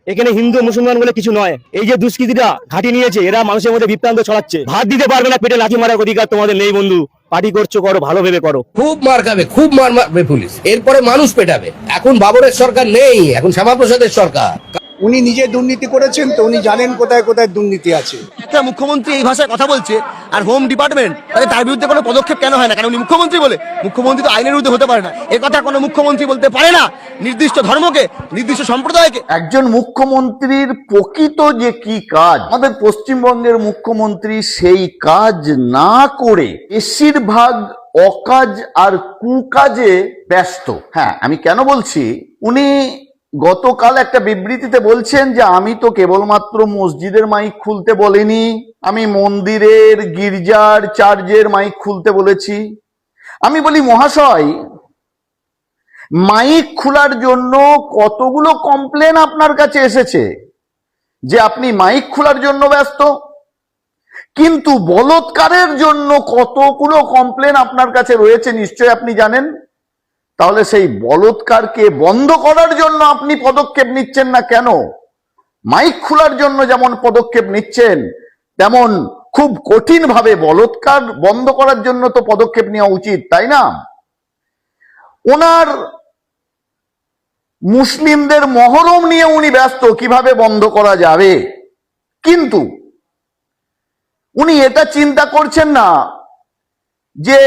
এখানে হিন্দু মুসলমান বলে কিছু নয়। এই যে দুষ্কৃতীরা ঘাঁটি নিয়েছে, এরা মানুষের মধ্যে বিভ্রান্ত ছড়াচ্ছে। ভাত দিতে পারবে না, পেটে লাথি মারার অধিকার তোমাদের নেই বন্ধু। পার্টি করছো, করো, ভালো ভেবে করো। খুব মার খাবে, খুব মার মারবে পুলিশ, এরপরে মানুষ পেটাবে। এখন বাবরের সরকার নেই, এখন শ্যামাপ্রসাদের সরকার। উনি নিজে দুর্নীতি করেছেন, তো উনি জানেন কোথায় কোথায় দুর্নীতি আছে। একটা মুখ্যমন্ত্রী এই ভাষায় কথা বলছে আর হোম ডিপার্টমেন্ট তার বিরুদ্ধে কোনো পদক্ষেপ কেন হয় না? কারণ উনি মুখ্যমন্ত্রী বলে। মুখ্যমন্ত্রী তো আইনের বিরুদ্ধে হতে পারে না, এ কথা কোনো মুখ্যমন্ত্রী বলতে পারে না। নির্দিষ্ট ধর্মকে, নির্দিষ্ট সম্প্রদায়কে। একজন মুখ্যমন্ত্রীর প্রকৃত যে কি কাজ, আমাদের পশ্চিমবঙ্গের মুখ্যমন্ত্রী সেই কাজ না করে বেশিরভাগ অকাজ আর কুকাজে ব্যস্ত। হ্যাঁ, আমি কেন বলছি, উনি গতকাল একটা বিবৃতিতে বলছেন যে আমি তো কেবলমাত্র মসজিদের মাইক খুলতে বলিনি, আমি মন্দিরের, গির্জার, চার্চের মাইক খুলতে বলেছি। আমি বলি, মহাশয়, মাইক খোলার জন্য কতগুলো কমপ্লেন আপনার কাছে এসেছে যে আপনি মাইক খোলার জন্য ব্যস্ত, কিন্তু বলৎকারের জন্য কতগুলো কমপ্লেন আপনার কাছে রয়েছে নিশ্চয় আপনি জানেন। তাহলে সেই বলৎকারকে বন্ধ করার জন্য আপনি পদক্ষেপ নিচ্ছেন না কেন? মাইক খোলার জন্য যেমন পদক্ষেপ নিচ্ছেন, তেমন খুব কঠিন ভাবে বলৎকার বন্ধ করার জন্য তো পদক্ষেপ নেওয়া উচিত, তাই না? ওনার মুসলিমদের মহরম নিয়ে উনি ব্যস্ত, কিভাবে বন্ধ করা যাবে, কিন্তু উনি এটা চিন্তা করছেন না যে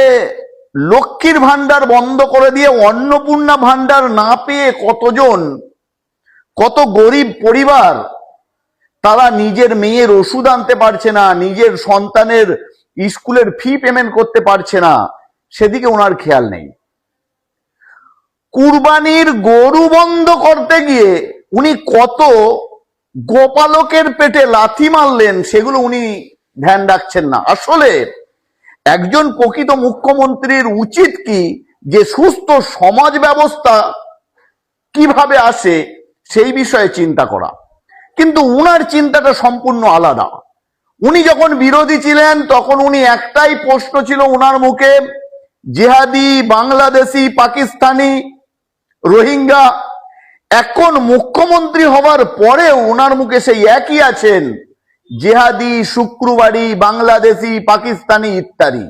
লক্ষ্মীর ভান্ডার বন্ধ করে দিয়ে অন্নপূর্ণা ভান্ডার না পেয়ে কতজন, কত গরিব পরিবার তারা নিজের মেয়ের ওষুধ আনতে পারছে না, নিজের সন্তানের স্কুলের ফি পেমেন্ট করতে পারছে না, সেদিকে ওনার খেয়াল নেই। কুরবানির গরু বন্ধ করতে গিয়ে উনি কত গোপালকের পেটে লাথি মারলেন, সেগুলো উনি ধ্যান রাখছেন না। আসলে একজন প্রকৃত মুখ্যমন্ত্রীর উচিত কি, যে সুস্থ সমাজ ব্যবস্থা কিভাবে আসে সেই বিষয়ে চিন্তা করা, কিন্তু উনার চিন্তাটা সম্পূর্ণ আলাদা। উনি যখন বিরোধী ছিলেন তখন উনি একটাই প্রশ্ন ছিল উনার মুখে, জিহাদি, বাংলাদেশি, পাকিস্তানি, রোহিঙ্গা। এখন মুখ্যমন্ত্রী হবার পরে ওনার মুখে সেই একই আছেন, জেহাদি, শুক্রবারি, বাংলাদেশি, পাকিস্তানি ইত্যাদি।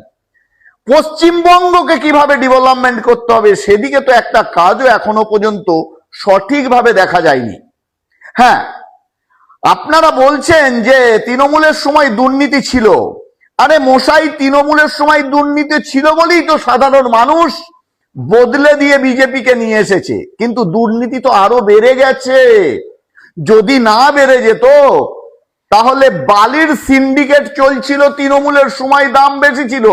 পশ্চিমবঙ্গকে কিভাবে ডেভেলপমেন্ট করতে হবে সেদিকে তো একটা কাজও এখনো পর্যন্ত সঠিকভাবে দেখা যায়নি। হ্যাঁ, আপনারা বলছেন যে তৃণমূলের সময় দুর্নীতি ছিল। আরে মশাই, তৃণমূলের সময় দুর্নীতি ছিল বলেই তো সাধারণ মানুষ বদলে দিয়ে বিজেপিকে নিয়ে এসেছে, কিন্তু দুর্নীতি তো আরো বেড়ে গেছে। যদি না বেড়ে যেত তাহলে বালির সিন্ডিকেট চলছিল তৃণমূলের সময়, দাম বেশি ছিল।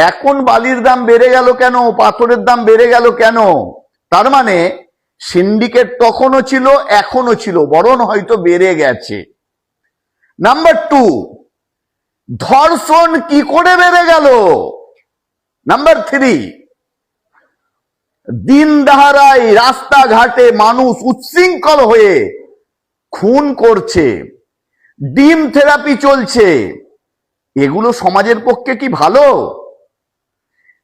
এখন বালির দাম বেড়ে গেল কেন, পাথরের দাম বেড়ে গেল কেন? তার মানে সিন্ডিকেট তখনও ছিল, এখনো ছিল, বরং হয়তো বেড়ে গেছে। নাম্বার 2, ধর্ষণ কি করে বেড়ে গেল? নাম্বার 3, দিন দাহারায় রাস্তাঘাটে মানুষ উচ্ছৃঙ্খল হয়ে খুন করছে, ডিম থেরাপি চলছে, এগুলো সমাজের পক্ষে কি ভালো?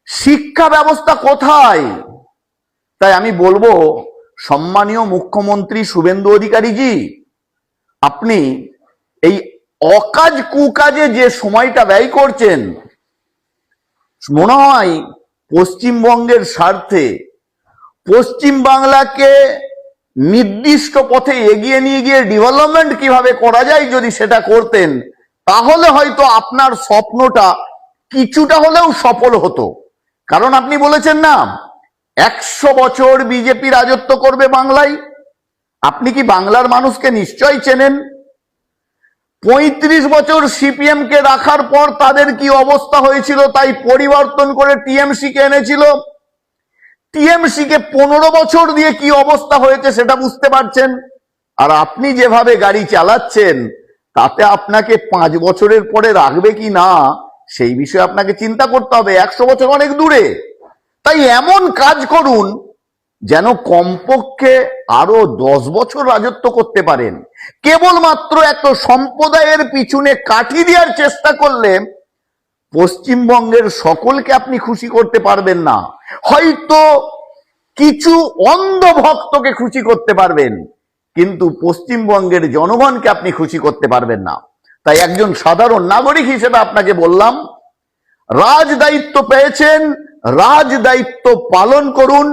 শিক্ষা ব্যবস্থা কোথায়? তাই আমি বলবো, সম্মানীয় মুখ্যমন্ত্রী শুভেন্দু অধিকারী জি, আপনি এই অকাজ কুকাজে যে সময়টা ব্যয় করছেন, মনে হয় পশ্চিমবঙ্গের স্বার্থে পশ্চিম বাংলাকে নির্দিষ্ট পথে এগিয়ে নিয়ে গিয়ে ডেভেলপমেন্ট কিভাবে করা যায় যদি সেটা করতেন, তাহলে হয়তো আপনার স্বপ্নটা কিছুটা হলেও সফল হতো। কারণ আপনি বলেছেন না 100 বছর বিজেপি রাজত্ব করবে বাংলায়। আপনি কি বাংলার মানুষকে নিশ্চয়ই চেনেন? 35 বছর সিপিএম কে রাখার পর তাদের কি অবস্থা হয়েছিল, তাই পরিবর্তন করে টিএমসি কে এনেছিল। টিএমসি কে 15 বছর দিয়ে কি অবস্থা হয়েছে সেটা বুঝতে পারছেন। আর আপনি যেভাবে গাড়ি চালাচ্ছেন তাতে আপনাকে 5 বছরের পরে রাখবে কি না সেই বিষয়ে আপনাকে চিন্তা করতে হবে। 100 বছর অনেক দূরে। তাই এমন কাজ করুন যেন কমপক্ষে আরো 10 বছর রাজত্ব করতে পারেন। কেবলমাত্র একটা সম্প্রদায়ের পিছনে কাঠি দেওয়ার চেষ্টা করলে পশ্চিমবঙ্গের সকলকে আপনি খুশি করতে পারবেন না। হয়তো কিছু অন্ধ ভক্তকে খুশি করতে পারবেন, কিন্তু পশ্চিমবঙ্গের জনগণকে আপনি খুশি করতে পারবেন না। তাই একজন সাধারণ নাগরিক হিসেবে আপনাকে বললাম, রাজ দায়িত্ব পেয়েছেন, রাজ দায়িত্ব পালন করুন।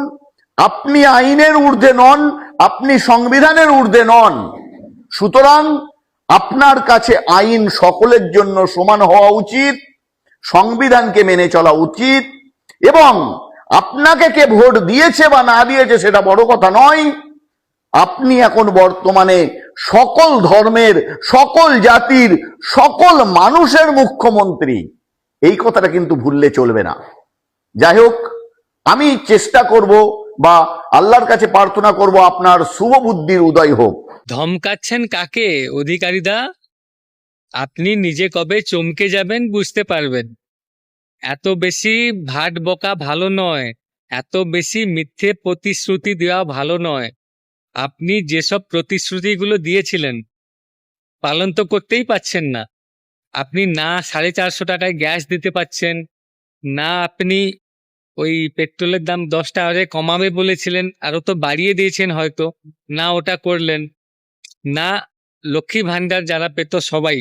আপনি আইনের ঊর্ধ্বে নন, আপনি সংবিধানের ঊর্ধ্বে নন। সুতরাং আপনার কাছে আইন সকলের জন্য সমান হওয়া উচিত, সংবিধানকে মেনে চলা উচিত, এবং আপনাকে কে ভোট দিয়েছে বা না দিয়েছে সেটা বড় কথা নয়। আপনি এখন বর্তমানে সকল ধর্মের, সকল জাতির, সকল মানুষের মুখ্যমন্ত্রী। এই কথাটা কিন্তু ভুললে চলবে না। যাই হোক, আমি চেষ্টা করব বা আল্লাহর কাছে প্রার্থনা করব আপনার শুভ বুদ্ধির উদয় হোক। ধমকাচ্ছেন কাকে অধিকারীদা? আপনি নিজে কবে চমকে যাবেন বুঝতে পারবেন। এত বেশি ভাট বকা ভালো নয়, এত বেশি মিথ্যে প্রতিশ্রুতি দেওয়া ভালো নয়। আপনি যেসব প্রতিশ্রুতিগুলো দিয়েছিলেন পালন তো করতেই পারছেন না। আপনি না 450 টাকায় গ্যাস দিতে পারছেন না, আপনি ওই পেট্রোলের দাম 10 টাকা করে কমাবে বলেছিলেন, আরো তো বাড়িয়ে দিয়েছেন হয়তো, না ওটা করলেন না। লক্ষ্মী ভান্ডার যারা পেত সবাই,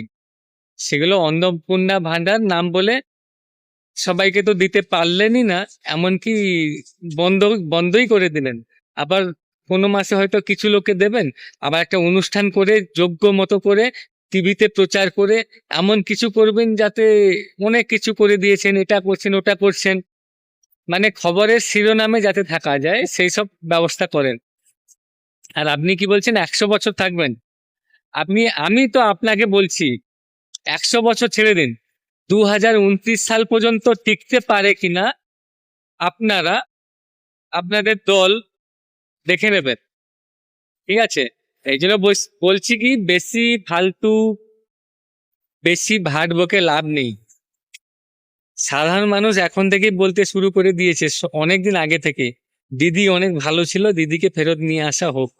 সেগুলো অন্নপূর্ণা ভান্ডার নাম বলে সবাইকে তো দিতে পারলেনই না, এমনকি বন্ধই করে দিলেন। আবার কোনো মাসে হয়তো কিছু লোককে দেবেন, আবার একটা অনুষ্ঠান করে যোগ্য মতো করে টিভিতে প্রচার করে এমন কিছু করবেন যাতে অনেক কিছু করে দিয়েছেন, এটা করছেন ওটা করছেন, মানে খবরের শিরোনামে যাতে থাকা যায় সেই সব ব্যবস্থা করেন। আর আপনি কি বলছেন 100 বছর থাকবেন? আমি তো আপনাকে বলছি 100 বছর ছেড়ে দিন, 2029 সাল পর্যন্ত টিকতে পারে কিনা আপনারা আপনাদের দল দেখে নেবেন, ঠিক আছে? এই জন্য বলছি কি, বেশি ফালতু বেশি ভাট বকে লাভ নেই। সাধারণ মানুষ এখন থেকেই বলতে শুরু করে দিয়েছে, অনেকদিন আগে থেকে, দিদি অনেক ভালো ছিল, দিদিকে ফেরত নিয়ে আসা হোক।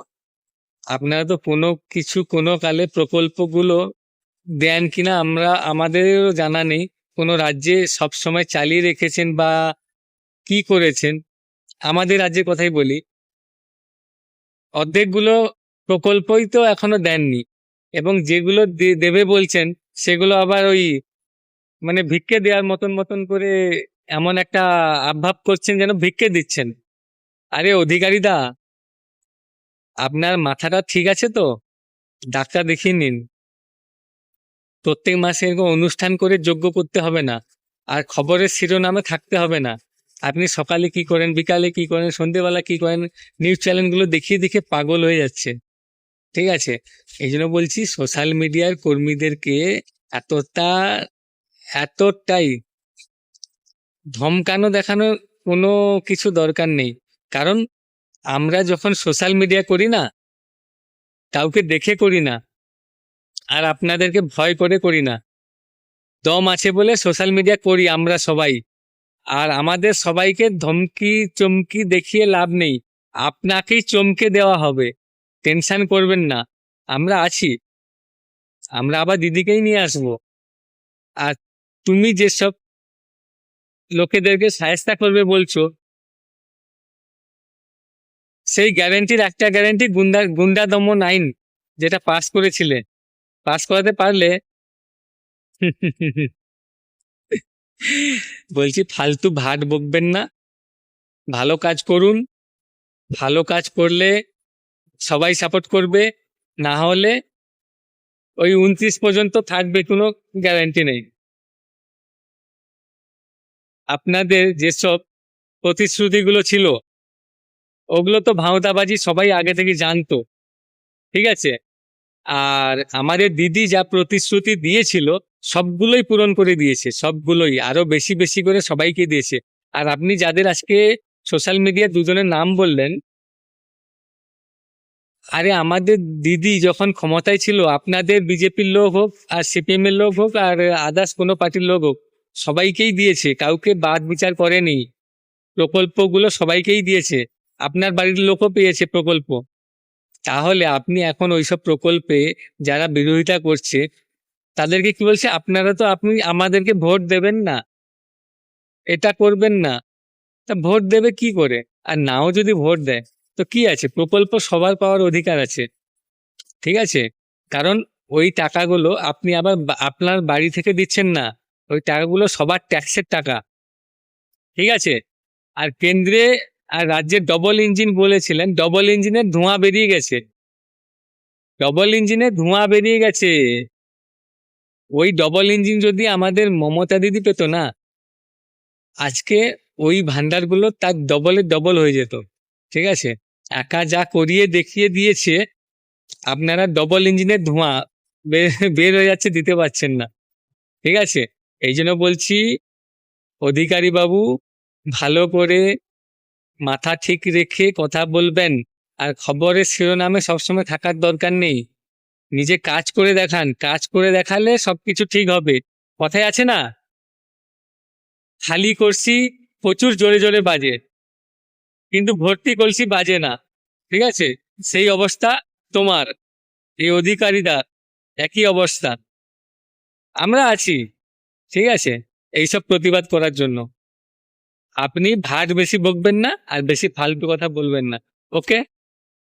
আপনারা তো কোনো কিছু কোনো কালে প্রকল্পগুলো দেন কিনা আমাদেরও জানা নেই, কোনো রাজ্যে সবসময় চালিয়ে রেখেছেন বা কি করেছেন। আমাদের রাজ্যের কথাই বলি, অর্ধেকগুলো প্রকল্পই তো এখনো দেননি, এবং যেগুলো দেবে বলছেন সেগুলো আবার ওই মানে ভিক্ষে দেওয়ার মতন করে এমন একটা আভাব করছেন যেন ভিক্ষে দিচ্ছেন। আরে অধিকারীদা, আপনার মাথাটা ঠিক আছে তো? ডাক্তার দেখিয়ে নিন। প্রত্যেক মাসে এরকম অনুষ্ঠান করে যোগ্য করতে হবে না, আর খবরের শিরোনামে থাকতে হবে না। আপনি সকালে কি করেন, বিকালে কি করেন, সন্ধ্যেবেলা কি করেন, নিউজ চ্যানেলগুলো দেখিয়ে দেখে পাগল হয়ে যাচ্ছে, ঠিক আছে? এই জন্য বলছি, সোশ্যাল মিডিয়ার কর্মীদেরকে এতটাই ধমকানো দেখানো কোনো কিছু দরকার নেই। কারণ আমরা যখন সোশ্যাল মিডিয়া করি না, কাউকে দেখে করি না, আর আপনাদেরকে ভয় করে করি না। দম আছে বলে সোশ্যাল মিডিয়া করি আমরা সবাই, আর আমাদের সবাইকে ধমকি চমকি দেখিয়ে লাভ নেই, আপনাকেই চমকে দেওয়া হবে। টেনশন করবেন না, আমরা আছি, আমরা আবার দিদিকেই নিয়ে আসবো। আর তুমি যেসব লোকেদেরকে সাহায্য করবে বলছো, সেই গ্যারেন্টির একটা গ্যারেন্টি গুন্ডা দমন আইন যেটা পাস করেছিলে, পাস করাতে পারলে বলছি ফালতু ভাট বকবেন না, ভালো কাজ করুন। ভালো কাজ করলে সবাই সাপোর্ট করবে, না হলে ওই 29 পর্যন্ত থাকবে, কোনো গ্যারান্টি নেই। আপনাদের যেসব প্রতিশ্রুতিগুলো ছিল ওগুলো তো ভাঁওতাবাজি সবাই আগে থেকে জানতো, ঠিক আছে? আর আমাদের দিদি যা প্রতিশ্রুতি দিয়েছিল সবগুলোই পূরণ করে দিয়েছে, সবগুলোই, আরো বেশি বেশি করে সবাইকে দিয়েছে। আর আপনি যাদের আজকে সোশ্যাল মিডিয়া দুজনের নাম বললেন, আরে আমাদের দিদি যখন ক্ষমতায় ছিল, আপনাদের বিজেপির লোক হোক আর সিপিএম এর লোক হোক আর আদার্স কোনো পার্টির লোক হোক, সবাইকেই দিয়েছে, কাউকে বাদ বিচার করেনি। প্রকল্পগুলো সবাইকেই দিয়েছে, আপনার বাড়ির লোকও পেয়েছে প্রকল্প। তাহলে আপনি এখন ওইসব প্রকল্পে যারা বিরোধিতা করছে তাদেরকে কি বলছে, আপনারা তো আপনি আমাদেরকে ভোট দেবেন না, এটা করবেন না। তা ভোট দেবে কি করে? আর নাও যদি ভোট দেয় তো কি আছে, প্রকল্প সবার পাওয়ার অধিকার আছে। ঠিক আছে? কারণ ওই টাকাগুলো আপনি আবার আপনার বাড়ি থেকে দিচ্ছেন না, ওই টাকাগুলো সবার ট্যাক্সের টাকা। ঠিক আছে? আর কেন্দ্রে আর রাজ্যের ডবল ইঞ্জিন বলেছিলেন, ডবল ইঞ্জিনের ধোঁয়া বেরিয়ে গেছে, ডবল ইঞ্জিনের ধোঁয়া বেরিয়ে গেছে। ওই ডবল ইঞ্জিন যদি আমাদের মমতা দিদি পেত না, আজকে ওই ভান্ডারগুলো তার ডবলের ডবল হয়ে যেত। ঠিক আছে? একা যা করিয়ে দেখিয়ে দিয়েছে, আপনারা ডবল ইঞ্জিনের ধোঁয়া বের হয়ে যাচ্ছে, দিতে পারছেন না। ঠিক আছে? এই জন্য বলছি, অধিকারী বাবু ভালো করে মাথা ঠিক রেখে কথা বলবেন। আর খবরের শিরোনামে সবসময় থাকার দরকার নেই, নিজে কাজ করে দেখান, কাজ করে দেখালে সবকিছু ঠিক হবে। কথায় আছে না, খালি কলসি প্রচুর জোরে জোরে বাজে, কিন্তু ভর্তি কলসি বাজে না। ঠিক আছে? সেই অবস্থা তোমার, এই অধিকারীরা একই অবস্থা। আমরা আছি, ঠিক আছে, এইসব প্রতিবাদ করার জন্য। আপনি ভাট বেশি বকবেন না আর বেশি ফালতু কথা বলবেন না। ওকে?